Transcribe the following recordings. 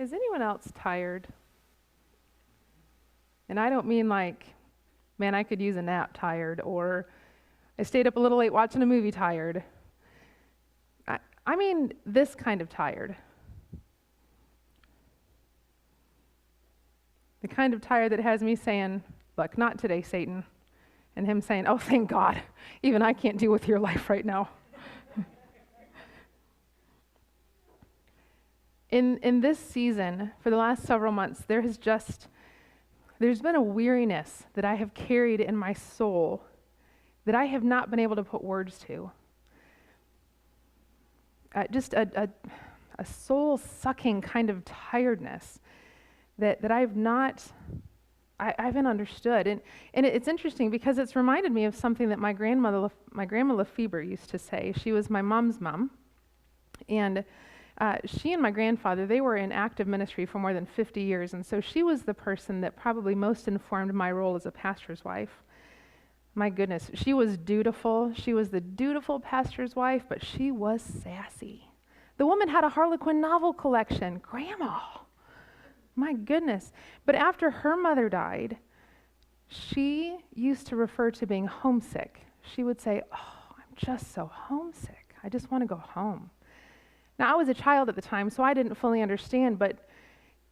Is anyone else tired? And I don't mean like, man, I could use a nap tired, or I stayed up a little late watching a movie tired. I mean this kind of tired. The kind of tired that has me saying, look, not today, Satan. And him saying, oh, thank God, even I can't deal with your life right now. In this season, for the last several months, there's been a weariness that I have carried in my soul that I have not been able to put words to. Just a soul-sucking kind of tiredness that I haven't understood. And it's interesting because it's reminded me of something that my grandma Lefebvre used to say. She was my mom's mom. And she and my grandfather, they were in active ministry for more than 50 years. And so she was the person that probably most informed my role as a pastor's wife. My goodness, she was dutiful. She was the dutiful pastor's wife, but she was sassy. The woman had a Harlequin novel collection. Grandma. My goodness. But after her mother died, she used to refer to being homesick. She would say, oh, I'm just so homesick. I just want to go home. Now, I was a child at the time, so I didn't fully understand, but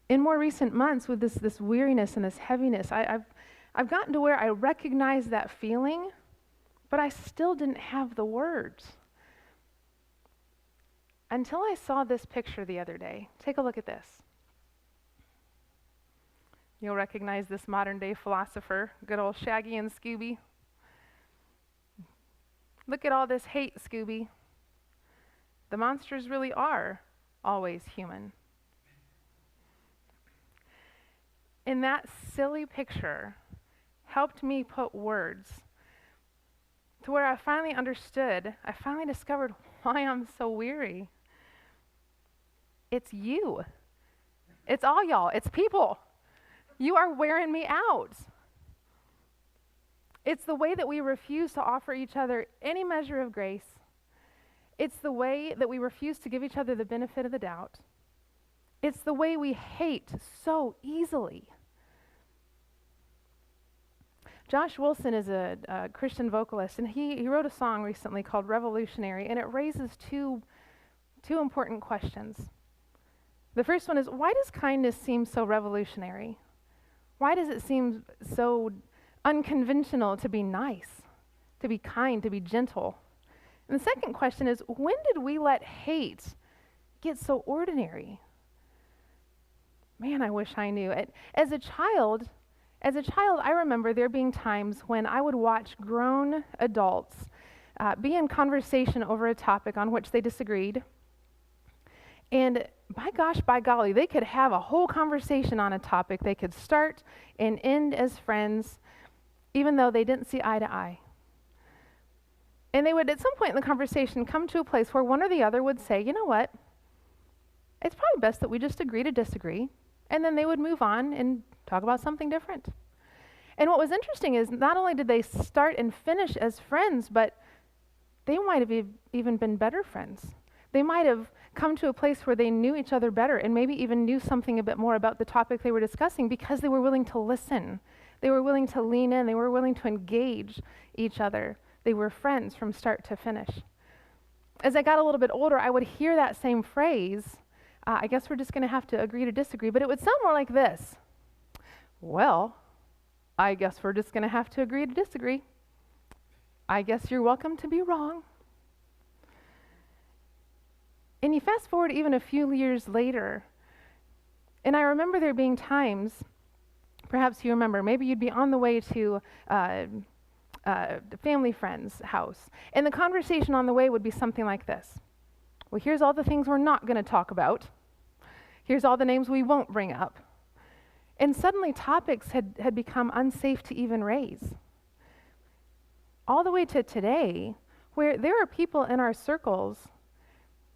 in more recent months with this weariness and this heaviness, I've gotten to where I recognize that feeling, but I still didn't have the words. Until I saw this picture the other day. Take a look at this. You'll recognize this modern day philosopher, good old Shaggy and Scooby. Look at all this hate, Scooby. The monsters really are always human. And that silly picture helped me put words to where I finally understood, I finally discovered why I'm so weary. It's you. It's all y'all. It's people. You are wearing me out. It's the way that we refuse to offer each other any measure of grace. It's the way that we refuse to give each other the benefit of the doubt. It's the way we hate so easily. Josh Wilson is a Christian vocalist, and he wrote a song recently called Revolutionary, and it raises two important questions. The first one is, why does kindness seem so revolutionary? Why does it seem so unconventional to be nice, to be kind, to be gentle? And the second question is, when did we let hate get so ordinary? Man, I wish I knew. As a child, I remember there being times when I would watch grown adults be in conversation over a topic on which they disagreed. And by gosh, by golly, they could have a whole conversation on a topic. They could start and end as friends, even though they didn't see eye to eye. And they would, at some point in the conversation, come to a place where one or the other would say, you know what, it's probably best that we just agree to disagree. And then they would move on and talk about something different. And what was interesting is not only did they start and finish as friends, but they might have even been better friends. They might have come to a place where they knew each other better and maybe even knew something a bit more about the topic they were discussing because they were willing to listen. They were willing to lean in. They were willing to engage each other. They were friends from start to finish. As I got a little bit older, I would hear that same phrase, I guess we're just going to have to agree to disagree, but it would sound more like this. Well, I guess we're just going to have to agree to disagree. I guess you're welcome to be wrong. And you fast forward even a few years later, and I remember there being times, perhaps you remember, maybe you'd be on the way to a family friend's house, and the conversation on the way would be something like this. Well, here's all the things we're not going to talk about. Here's all the names we won't bring up. And suddenly topics had become unsafe to even raise. All the way to today, where there are people in our circles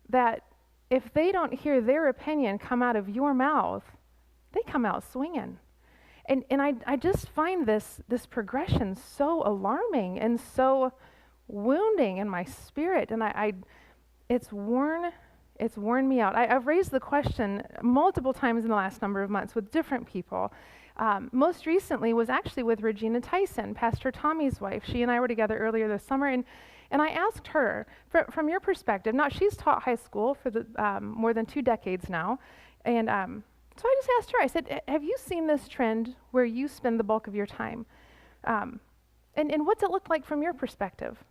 that if they don't hear their opinion come out of your mouth, they come out swinging. And I just find this progression so alarming and so wounding in my spirit. And it's worn It's worn me out. I've raised the question multiple times in the last number of months with different people. Most recently was actually with Regina Tyson, Pastor Tommy's wife. She and I were together earlier this summer, and I asked her, from your perspective, now she's taught high school for more than 2 decades now, and so I just asked her, I said, have you seen this trend where you spend the bulk of your time? And what's it look like from your perspective?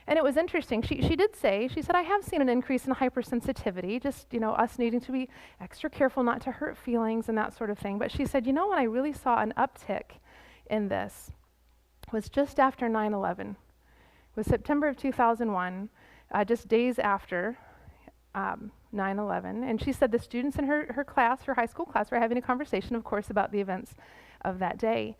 And it was interesting. She did say, she said, I have seen an increase in hypersensitivity, just, us needing to be extra careful not to hurt feelings and that sort of thing. But she said, when I really saw an uptick in this was just after 9/11. It was September of 2001, just days after 9/11. And she said the students in her class, her high school class, were having a conversation, of course, about the events of that day.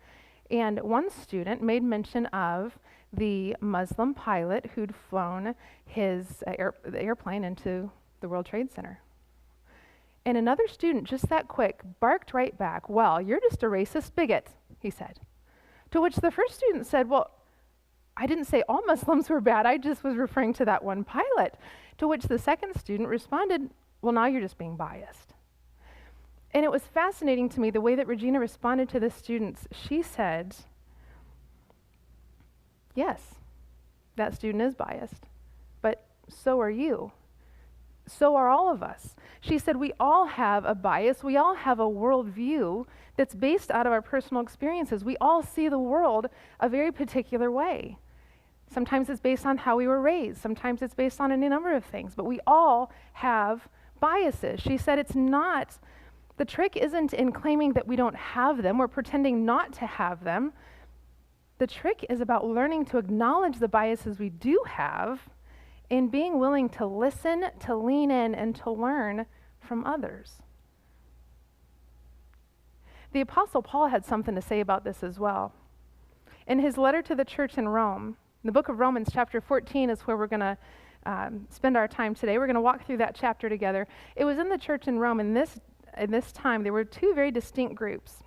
And one student made mention of the Muslim pilot who'd flown his the airplane into the World Trade Center. And another student, just that quick, barked right back, well, you're just a racist bigot, he said. To which the first student said, well, I didn't say all Muslims were bad, I just was referring to that one pilot. To which the second student responded, well, now you're just being biased. And it was fascinating to me the way that Regina responded to the students. She said, yes, that student is biased, but so are you. So are all of us. She said we all have a bias. We all have a worldview that's based out of our personal experiences. We all see the world a very particular way. Sometimes it's based on how we were raised. Sometimes it's based on any number of things, but we all have biases. She said the trick isn't in claiming that we don't have them or pretending not to have them. The trick is about learning to acknowledge the biases we do have and being willing to listen, to lean in, and to learn from others. The Apostle Paul had something to say about this as well. In his letter to the church in Rome, the book of Romans chapter 14 is where we're going to spend our time today. We're going to walk through that chapter together. It was in the church in Rome, in this time, there were 2 very distinct groups.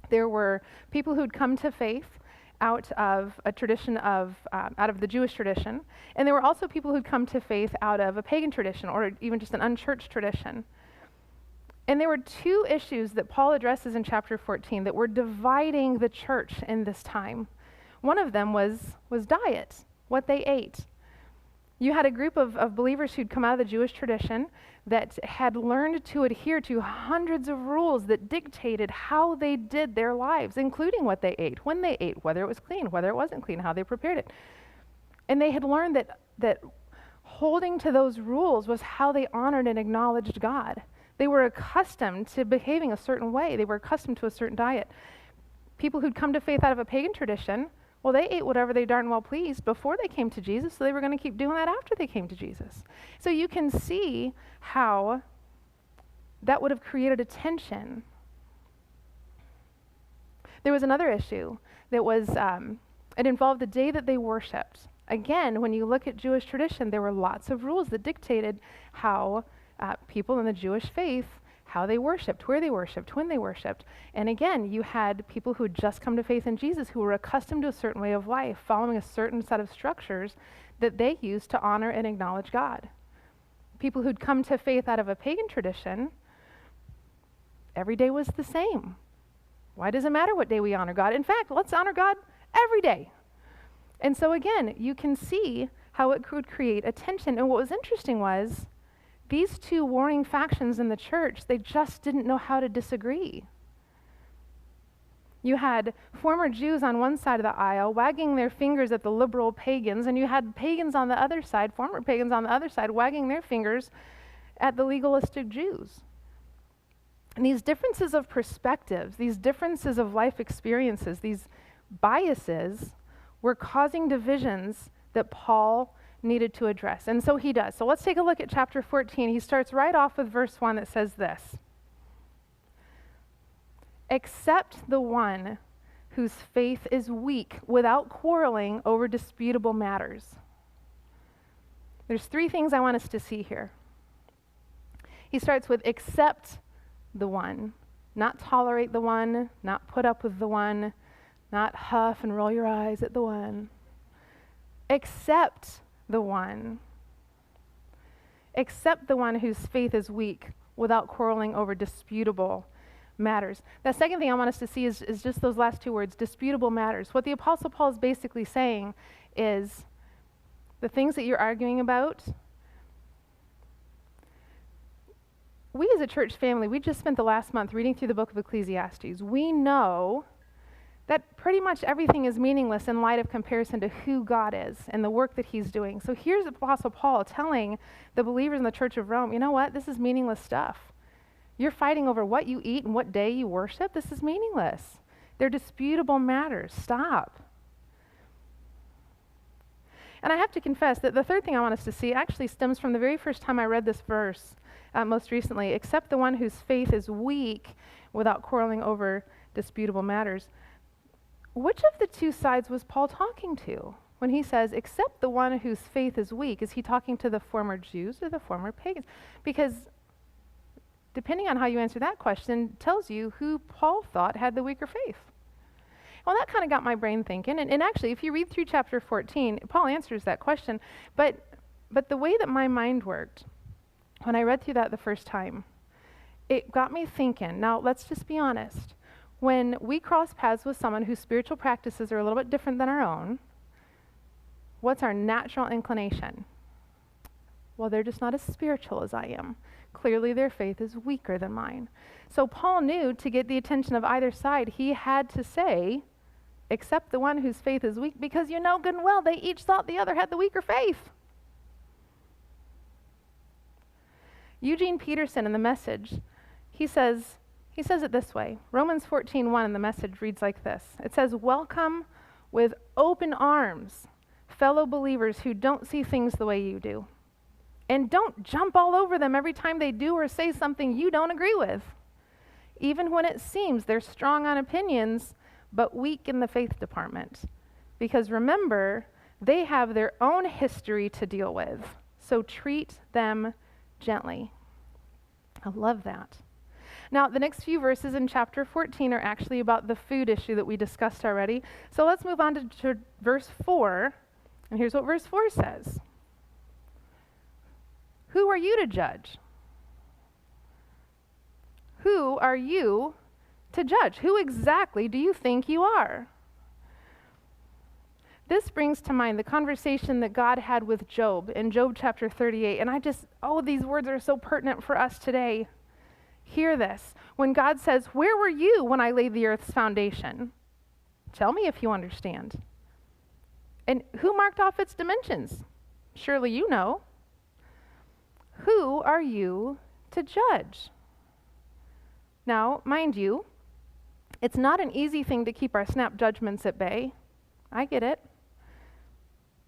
There were people who'd come to faith out of a tradition out of the Jewish tradition, and there were also people who'd come to faith out of a pagan tradition or even just an unchurched tradition. And there were 2 issues that Paul addresses in chapter 14 that were dividing the church in this time. One of them was diet, what they ate. You had a group of believers who'd come out of the Jewish tradition that had learned to adhere to hundreds of rules that dictated how they did their lives, including what they ate, when they ate, whether it was clean, whether it wasn't clean, how they prepared it. And they had learned that holding to those rules was how they honored and acknowledged God. They were accustomed to behaving a certain way. They were accustomed to a certain diet. People who'd come to faith out of a pagan tradition, well, they ate whatever they darn well pleased before they came to Jesus, so they were going to keep doing that after they came to Jesus. So you can see how that would have created a tension. There was another issue that was, it involved the day that they worshiped. Again, when you look at Jewish tradition, there were lots of rules that dictated how people in the Jewish faith, how they worshiped, where they worshiped, when they worshiped. And again, you had people who had just come to faith in Jesus who were accustomed to a certain way of life, following a certain set of structures that they used to honor and acknowledge God. People who'd come to faith out of a pagan tradition, every day was the same. Why does it matter what day we honor God? In fact, let's honor God every day. And so again, you can see how it could create a tension. And what was interesting was, these 2 warring factions in the church, they just didn't know how to disagree. You had former Jews on one side of the aisle wagging their fingers at the liberal pagans, and you had pagans on the other side, former pagans on the other side, wagging their fingers at the legalistic Jews. And these differences of perspectives, these differences of life experiences, these biases were causing divisions that Paul needed to address. And so he does. So let's take a look at chapter 14. He starts right off with verse 1 that says this: "Accept the one whose faith is weak without quarreling over disputable matters." There's 3 things I want us to see here. He starts with accept the one, not tolerate the one, not put up with the one, not huff and roll your eyes at the one. Accept the one. Accept the one whose faith is weak without quarreling over disputable matters. The second thing I want us to see is just those last two words, disputable matters. What the Apostle Paul is basically saying is the things that you're arguing about, we as a church family, we just spent the last month reading through the book of Ecclesiastes. We know that pretty much everything is meaningless in light of comparison to who God is and the work that he's doing. So here's Apostle Paul telling the believers in the Church of Rome, you know what? This is meaningless stuff. You're fighting over what you eat and what day you worship. This is meaningless. They're disputable matters. Stop. And I have to confess that the third thing I want us to see actually stems from the very first time I read this verse, most recently, except the one whose faith is weak without quarreling over disputable matters. Which of the two sides was Paul talking to when he says, except the one whose faith is weak? Is he talking to the former Jews or the former pagans? Because depending on how you answer that question, tells you who Paul thought had the weaker faith. Well, that kind of got my brain thinking. And actually, if you read through chapter 14, Paul answers that question. But the way that my mind worked, when I read through that the first time, it got me thinking. Now, let's just be honest. When we cross paths with someone whose spiritual practices are a little bit different than our own, what's our natural inclination? Well, they're just not as spiritual as I am. Clearly, their faith is weaker than mine. So Paul knew to get the attention of either side, he had to say, except the one whose faith is weak, because you know good and well they each thought the other had the weaker faith. Eugene Peterson in the Message, he says it this way. Romans 14:1 in the Message reads like this. It says, welcome with open arms fellow believers who don't see things the way you do. And don't jump all over them every time they do or say something you don't agree with, even when it seems they're strong on opinions but weak in the faith department. Because remember, they have their own history to deal with, so treat them gently. I love that. Now, the next few verses in chapter 14 are actually about the food issue that we discussed already. So let's move on to verse 4. And here's what verse 4 says. Who are you to judge? Who are you to judge? Who exactly do you think you are? This brings to mind the conversation that God had with Job in Job chapter 38. And these words are so pertinent for us today. Hear this. When God says, where were you when I laid the earth's foundation? Tell me if you understand. And who marked off its dimensions? Surely you know. Who are you to judge? Now, mind you, it's not an easy thing to keep our snap judgments at bay. I get it.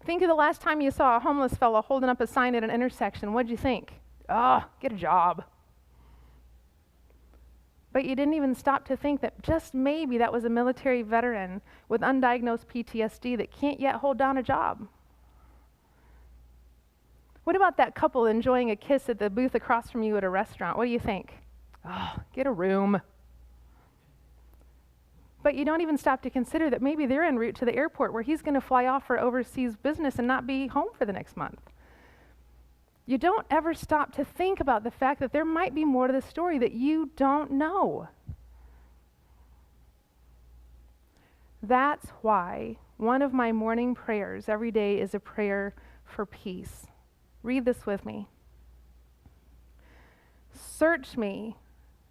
Think of the last time you saw a homeless fellow holding up a sign at an intersection. What'd you think? Get a job. But you didn't even stop to think that just maybe that was a military veteran with undiagnosed PTSD that can't yet hold down a job. What about that couple enjoying a kiss at the booth across from you at a restaurant? What do you think? Get a room. But you don't even stop to consider that maybe they're en route to the airport where he's going to fly off for overseas business and not be home for the next month. You don't ever stop to think about the fact that there might be more to the story that you don't know. That's why one of my morning prayers every day is a prayer for peace. Read this with me. Search me,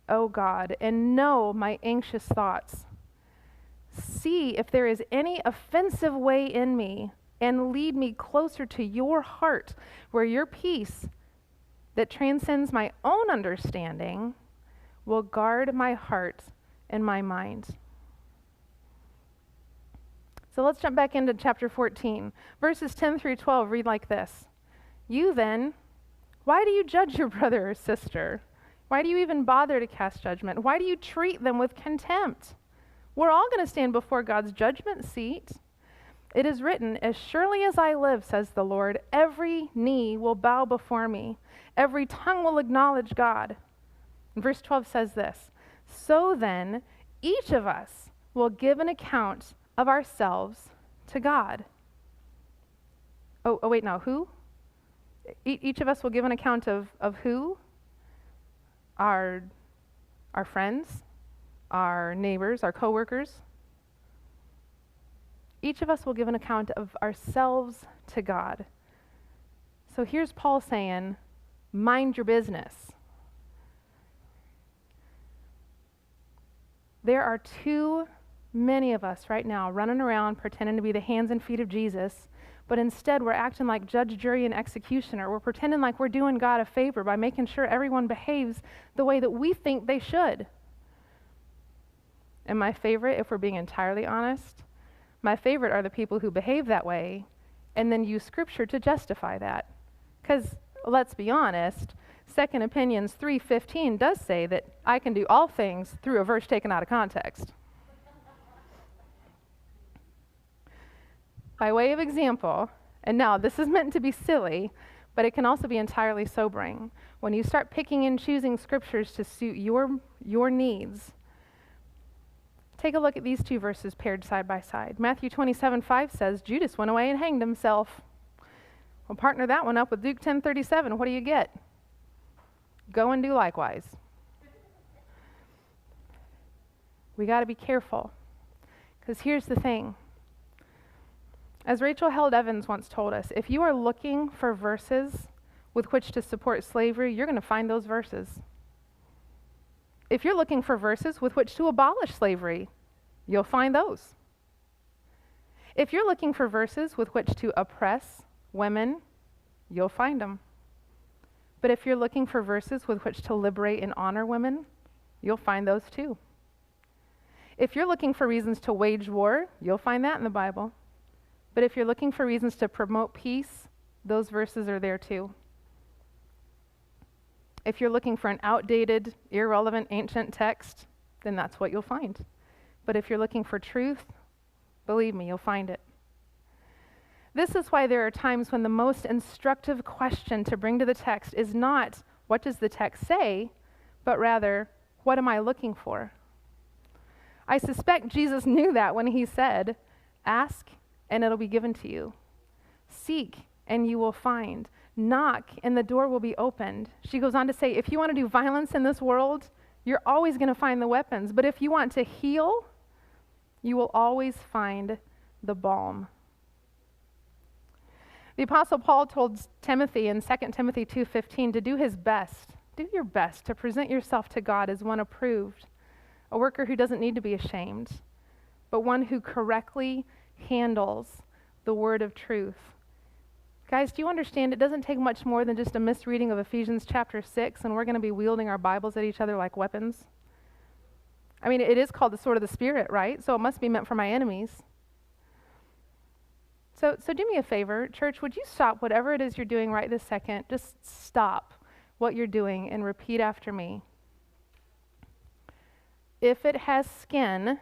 O God, and know my anxious thoughts. See if there is any offensive way in me, and lead me closer to your heart, where your peace that transcends my own understanding will guard my heart and my mind. So let's jump back into chapter 14. Verses 10 through 12 read like this. You then, why do you judge your brother or sister? Why do you even bother to cast judgment? Why do you treat them with contempt? We're all going to stand before God's judgment seat. It is written, as surely as I live, says the Lord, every knee will bow before me. Every tongue will acknowledge God. And verse 12 says this, so then, each of us will give an account of ourselves to God. Who? Each of us will give an account of who? Our friends, our neighbors, our coworkers. Each of us will give an account of ourselves to God. So here's Paul saying, mind your business. There are too many of us right now running around pretending to be the hands and feet of Jesus, but instead we're acting like judge, jury, and executioner. We're pretending like we're doing God a favor by making sure everyone behaves the way that we think they should. And my favorite, if we're being entirely honest, my favorite are the people who behave that way and then use Scripture to justify that. Because, let's be honest, 2 Opinions 3:15 does say that I can do all things through a verse taken out of context. By way of example, and now this is meant to be silly, but it can also be entirely sobering. When you start picking and choosing scriptures to suit your needs, take a look at these two verses paired side by side. Matthew 27:5 says, Judas went away and hanged himself. We'll partner that one up with Luke 10:37. What do you get? Go and do likewise. We got to be careful, because here's the thing. As Rachel Held Evans once told us, if you are looking for verses with which to support slavery, you're going to find those verses. If you're looking for verses with which to abolish slavery, you'll find those. If you're looking for verses with which to oppress women, you'll find them. But if you're looking for verses with which to liberate and honor women, you'll find those too. If you're looking for reasons to wage war, you'll find that in the Bible. But if you're looking for reasons to promote peace, those verses are there too. If you're looking for an outdated, irrelevant, ancient text, then that's what you'll find. But if you're looking for truth, believe me, you'll find it. This is why there are times when the most instructive question to bring to the text is not, what does the text say, but rather, what am I looking for? I suspect Jesus knew that when he said, ask and it'll be given to you. Seek and you will find. Knock and the door will be opened. She goes on to say, if you want to do violence in this world, you're always going to find the weapons. But if you want to heal, you will always find the balm. The Apostle Paul told Timothy in 2 Timothy 2:15 to do his best. Do your best to present yourself to God as one approved, a worker who doesn't need to be ashamed, but one who correctly handles the word of truth. Guys, do you understand it doesn't take much more than just a misreading of Ephesians chapter 6 and we're going to be wielding our Bibles at each other like weapons? I mean, it is called the sword of the Spirit, right? So it must be meant for my enemies. So do me a favor, church, would you stop whatever it is you're doing right this second? Just stop what you're doing and repeat after me. If it has skin,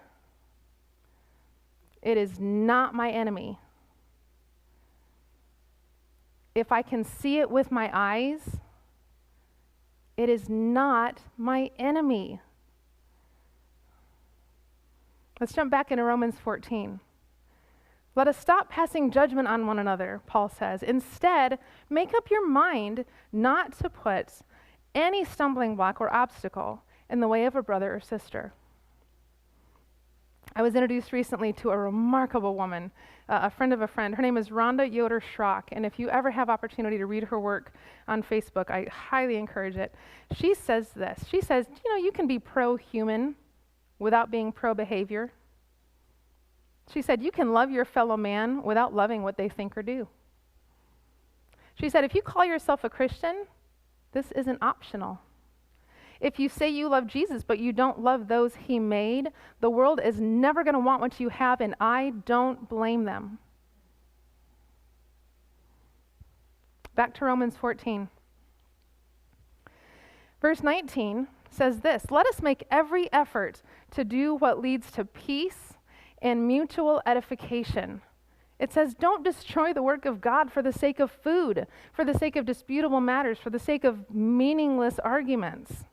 it is not my enemy. If I can see it with my eyes, it is not my enemy. Let's jump back into Romans 14. Let us stop passing judgment on one another, Paul says. Instead, make up your mind not to put any stumbling block or obstacle in the way of a brother or sister. I was introduced recently to a remarkable woman, a friend of a friend. Her name is Rhonda Yoder Schrock, and if you ever have opportunity to read her work on Facebook, I highly encourage it. She says this. She says, you can be pro-human without being pro-behavior. She said, you can love your fellow man without loving what they think or do. She said, if you call yourself a Christian, this isn't optional. If you say you love Jesus, but you don't love those he made, the world is never going to want what you have, and I don't blame them. Back to Romans 14. Verse 19 says this, let us make every effort to do what leads to peace and mutual edification. It says, don't destroy the work of God for the sake of food, for the sake of disputable matters, for the sake of meaningless arguments.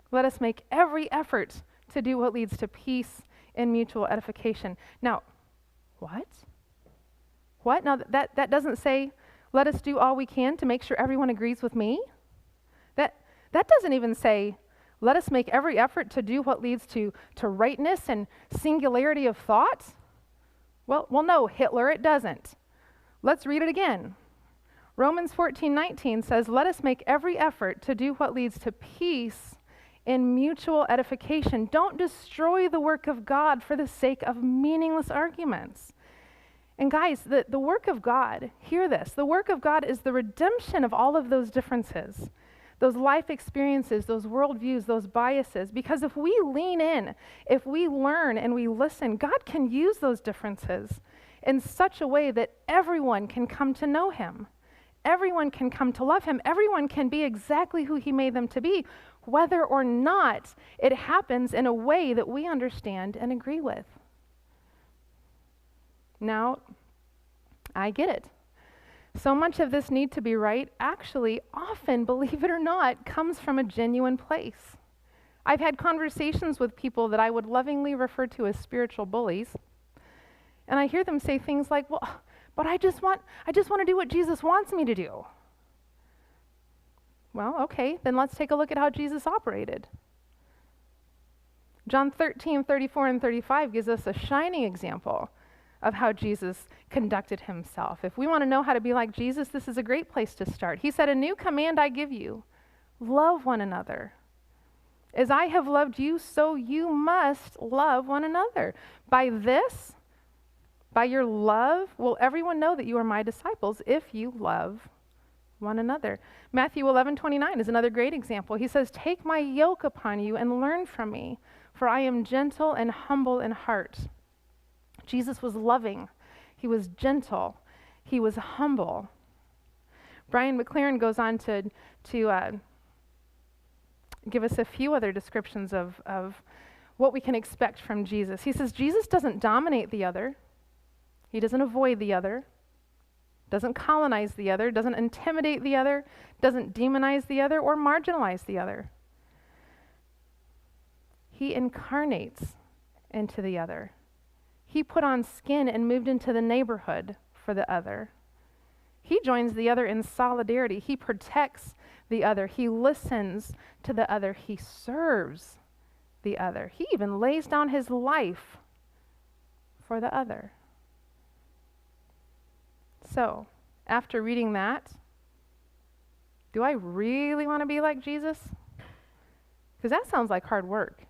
Let us make every effort to do what leads to peace and mutual edification. Now, what? Now, that doesn't say, Let us do all we can to make sure everyone agrees with me. That doesn't even say, let us make every effort to do what leads to rightness and singularity of thought. Well, no, Hitler, it doesn't. Let's read it again. Romans 14:19 says, let us make every effort to do what leads to peace and mutual edification. Don't destroy the work of God for the sake of meaningless arguments. And guys, the work of God, hear this, the work of God is the redemption of all of those differences, those life experiences, those worldviews, those biases. Because if we lean in, if we learn and we listen, God can use those differences in such a way that everyone can come to know him. Everyone can come to love him. Everyone can be exactly who he made them to be, whether or not it happens in a way that we understand and agree with. Now, I get it. So much of this need to be right actually often, believe it or not, comes from a genuine place. I've had conversations with people that I would lovingly refer to as spiritual bullies, and I hear them say things like, well, but I just want to do what Jesus wants me to do. Well, okay, then let's take a look at how Jesus operated. John 13:34 and 35 gives us a shining example of how Jesus conducted himself. If we want to know how to be like Jesus, this is a great place to start. He said, a new command I give you, love one another. As I have loved you, so you must love one another. By this, by your love, will everyone know that you are my disciples if you love one another. Matthew 11:29 is another great example. He says, take my yoke upon you and learn from me, for I am gentle and humble in heart. Jesus was loving. He was gentle. He was humble. Brian McLaren goes on to give us a few other descriptions of what we can expect from Jesus. He says, Jesus doesn't dominate the other. He doesn't avoid the other, doesn't colonize the other, doesn't intimidate the other, doesn't demonize the other, or marginalize the other. He incarnates into the other. He put on skin and moved into the neighborhood for the other. He joins the other in solidarity. He protects the other. He listens to the other. He serves the other. He even lays down his life for the other. So, after reading that, do I really want to be like Jesus? Because that sounds like hard work.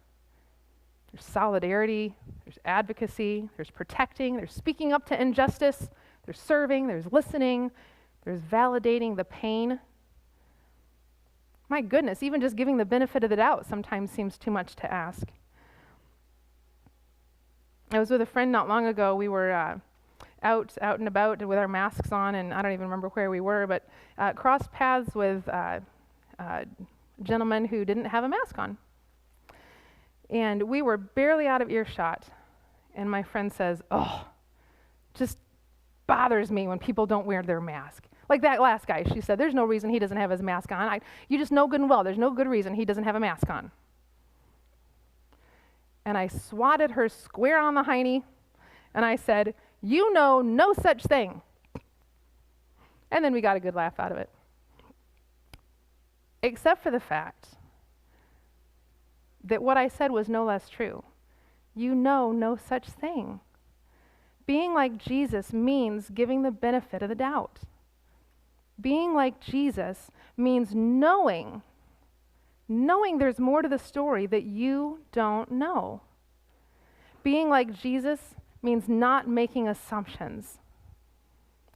There's solidarity, there's advocacy, there's protecting, there's speaking up to injustice, there's serving, there's listening, there's validating the pain. My goodness, even just giving the benefit of the doubt sometimes seems too much to ask. I was with a friend not long ago. We were out and about with our masks on, and I don't even remember where we were, but crossed paths with a gentleman who didn't have a mask on. And we were barely out of earshot, and my friend says, oh, just bothers me when people don't wear their mask. Like that last guy, she said, there's no reason he doesn't have his mask on. You just know good and well, there's no good reason he doesn't have a mask on. And I swatted her square on the hiney, and I said, you know no such thing. And then we got a good laugh out of it. Except for the fact that what I said was no less true. You know no such thing. Being like Jesus means giving the benefit of the doubt. Being like Jesus means knowing there's more to the story that you don't know. Being like Jesus means not making assumptions.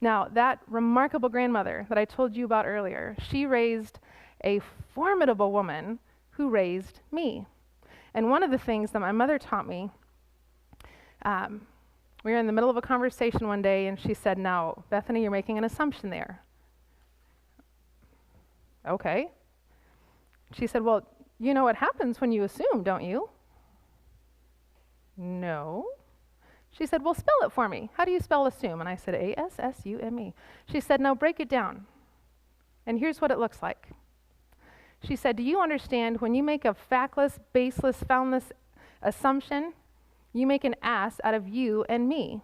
Now, that remarkable grandmother that I told you about earlier, she raised a formidable woman who raised me. And one of the things that my mother taught me, we were in the middle of a conversation one day, and she said, now, Bethany, you're making an assumption there. Okay. She said, well, you know what happens when you assume, don't you? No. She said, well, spell it for me. How do you spell assume? And I said, A-S-S-U-M-E. She said, now break it down. And here's what it looks like. She said, do you understand when you make a factless, baseless, foundless assumption, you make an ass out of you and me.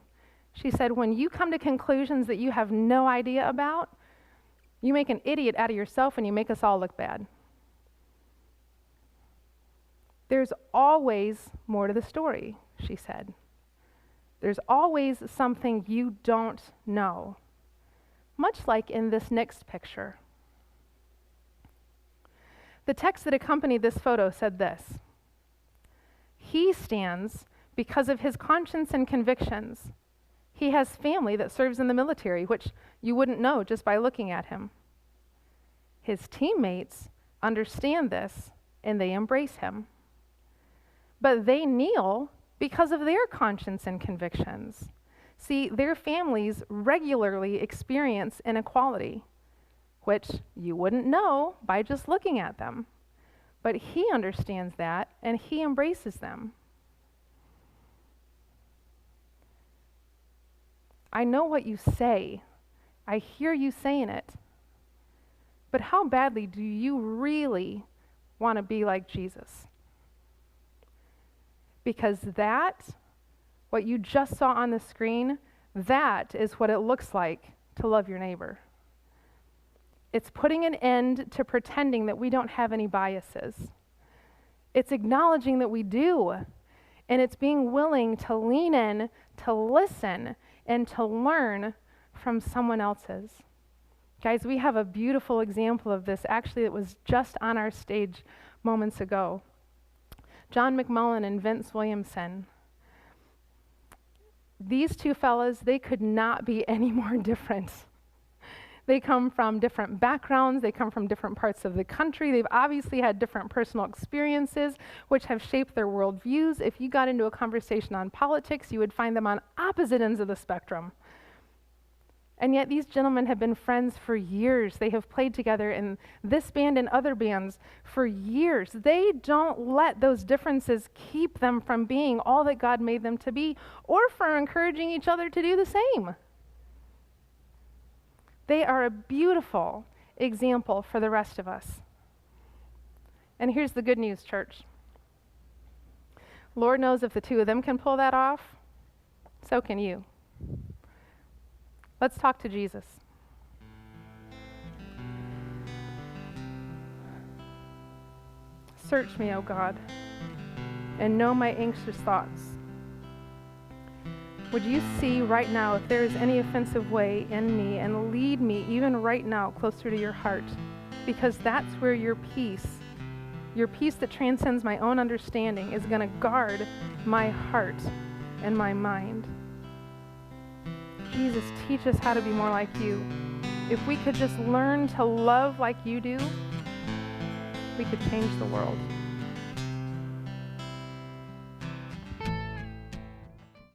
She said, when you come to conclusions that you have no idea about, You make an idiot out of yourself and you make us all look bad. There's always more to the story, she said. There's always something you don't know. Much like in this next picture. The text that accompanied this photo said this: he stands because of his conscience and convictions. He has family that serves in the military, which you wouldn't know just by looking at him. His teammates understand this and they embrace him. But they kneel because of their conscience and convictions. See, their families regularly experience inequality, which you wouldn't know by just looking at them. But he understands that and he embraces them. I know what you say. I hear you saying it. But how badly do you really want to be like Jesus? Because that, what you just saw on the screen, that is what it looks like to love your neighbor. It's putting an end to pretending that we don't have any biases. It's acknowledging that we do. And it's being willing to lean in, to listen, and to learn from someone else's. Guys, we have a beautiful example of this. Actually, it was just on our stage moments ago. John McMullen and Vince Williamson. These two fellas, they could not be any more different. They come from different backgrounds. They come from different parts of the country. They've obviously had different personal experiences, which have shaped their worldviews. If you got into a conversation on politics, you would find them on opposite ends of the spectrum. And yet these gentlemen have been friends for years. They have played together in this band and other bands for years. They don't let those differences keep them from being all that God made them to be, or for encouraging each other to do the same. They are a beautiful example for the rest of us. And here's the good news, church. Lord knows if the two of them can pull that off, so can you. Let's talk to Jesus. Search me, O God, and know my anxious thoughts. Would you see right now if there is any offensive way in me, and lead me even right now closer to your heart, because that's where your peace that transcends my own understanding, is going to guard my heart and my mind. Jesus, teach us how to be more like you. If we could just learn to love like you do, we could change the world.